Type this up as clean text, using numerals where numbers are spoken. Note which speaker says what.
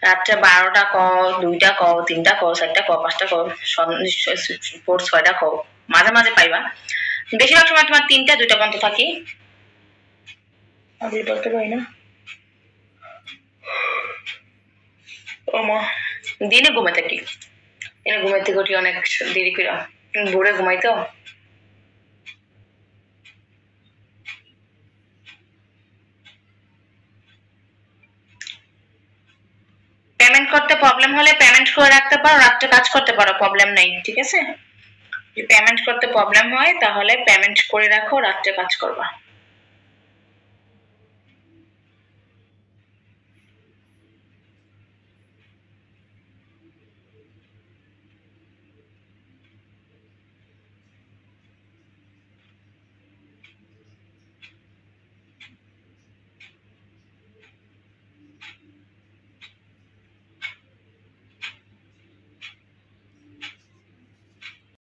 Speaker 1: রাত্রে 12টা কও, 2টা কও, 3টা কও, 4টা কও, 5টা কও, ভোর 6টা কও, মাঝে মাঝে পাইবা। বেশিরভাগ সময় তোমার 3টা 2টা পর্যন্ত থাকি। আমি বলতে পারি না। ওমা দিনে ঘুমে থাকি, দিনে ঘুমাইতে উঠি অনেক দেরি করে, ভোরে ঘুমাই তো। পেমেন্ট করতে প্রবলেম হলে পেমেন্ট করে রাখতে পারো, রাত্রে কাজ করতে পারো, প্রবলেম নাই, ঠিক আছে? যদি পেমেন্ট করতে প্রবলেম হয় তাহলে পেমেন্ট করে রাখো, রাত্রে কাজ করবা।